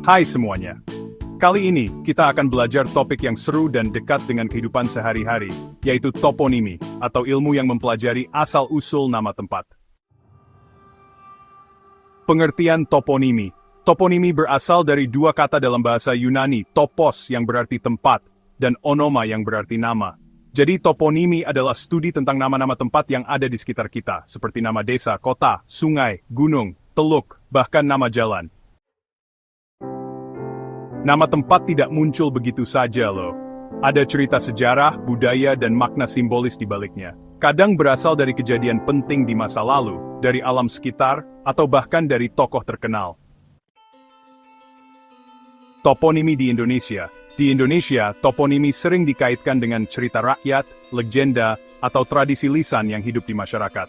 Hai semuanya. Kali ini, kita akan belajar topik yang seru dan dekat dengan kehidupan sehari-hari, yaitu toponimi, atau ilmu yang mempelajari asal-usul nama tempat. Pengertian toponimi. Toponimi berasal dari dua kata dalam bahasa Yunani, topos yang berarti tempat, dan onoma yang berarti nama. Jadi toponimi adalah studi tentang nama-nama tempat yang ada di sekitar kita, seperti nama desa, kota, sungai, gunung, teluk, bahkan nama jalan. Nama tempat tidak muncul begitu saja loh. Ada cerita sejarah, budaya, dan makna simbolis di baliknya. Kadang berasal dari kejadian penting di masa lalu, dari alam sekitar, atau bahkan dari tokoh terkenal. Toponimi di Indonesia. Di Indonesia, toponimi sering dikaitkan dengan cerita rakyat, legenda, atau tradisi lisan yang hidup di masyarakat.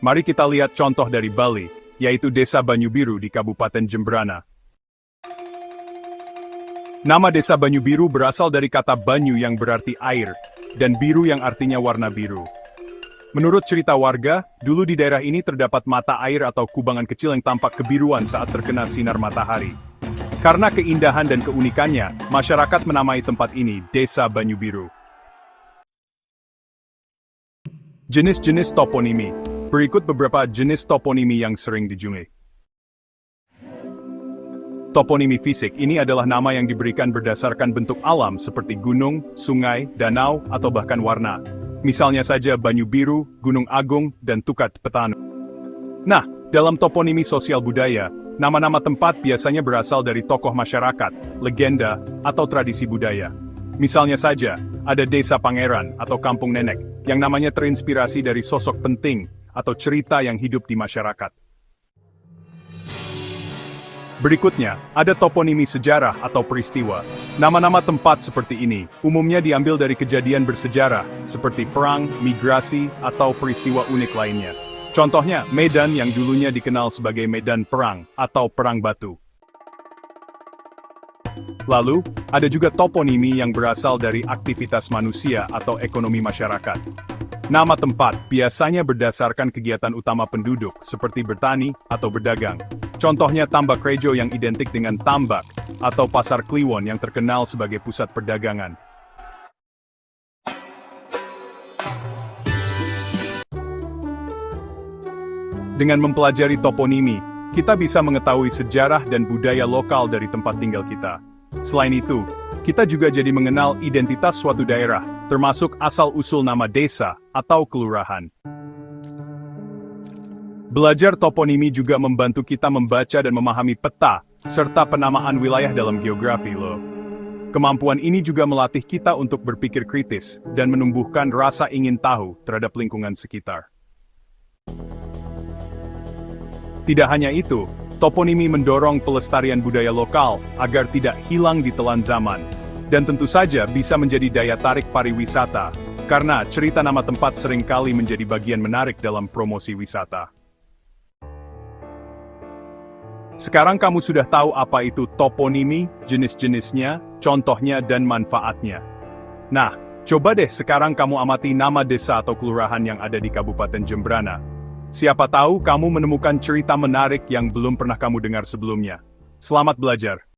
Mari kita lihat contoh dari Bali, yaitu Desa Banyu Biru di Kabupaten Jembrana. Nama Desa Banyu Biru berasal dari kata banyu yang berarti air, dan biru yang artinya warna biru. Menurut cerita warga, dulu di daerah ini terdapat mata air atau kubangan kecil yang tampak kebiruan saat terkena sinar matahari. Karena keindahan dan keunikannya, masyarakat menamai tempat ini Desa Banyu Biru. Jenis-jenis toponimi. Berikut beberapa jenis toponimi yang sering dijumpai. Toponimi fisik ini adalah nama yang diberikan berdasarkan bentuk alam seperti gunung, sungai, danau, atau bahkan warna. Misalnya saja Banyu Biru, Gunung Agung, dan Tukat Petanu. Nah, dalam toponimi sosial budaya, nama-nama tempat biasanya berasal dari tokoh masyarakat, legenda, atau tradisi budaya. Misalnya saja, ada Desa Pangeran atau Kampung Nenek, yang namanya terinspirasi dari sosok penting atau cerita yang hidup di masyarakat. Berikutnya, ada toponimi sejarah atau peristiwa. Nama-nama tempat seperti ini, umumnya diambil dari kejadian bersejarah, seperti perang, migrasi, atau peristiwa unik lainnya. Contohnya, Medan yang dulunya dikenal sebagai Medan Perang atau Perang Batu. Lalu, ada juga toponimi yang berasal dari aktivitas manusia atau ekonomi masyarakat. Nama tempat biasanya berdasarkan kegiatan utama penduduk, seperti bertani atau berdagang. Contohnya Tambak Rejo yang identik dengan tambak, atau Pasar Kliwon yang terkenal sebagai pusat perdagangan. Dengan mempelajari toponimi, kita bisa mengetahui sejarah dan budaya lokal dari tempat tinggal kita. Selain itu, kita juga jadi mengenal identitas suatu daerah, termasuk asal-usul nama desa atau kelurahan. Belajar toponimi juga membantu kita membaca dan memahami peta, serta penamaan wilayah dalam geografi loh. Kemampuan ini juga melatih kita untuk berpikir kritis, dan menumbuhkan rasa ingin tahu terhadap lingkungan sekitar. Tidak hanya itu, toponimi mendorong pelestarian budaya lokal agar tidak hilang di telan zaman. Dan tentu saja bisa menjadi daya tarik pariwisata, karena cerita nama tempat seringkali menjadi bagian menarik dalam promosi wisata. Sekarang kamu sudah tahu apa itu toponimi, jenis-jenisnya, contohnya dan manfaatnya. Nah, coba deh sekarang kamu amati nama desa atau kelurahan yang ada di Kabupaten Jembrana. Siapa tahu kamu menemukan cerita menarik yang belum pernah kamu dengar sebelumnya. Selamat belajar!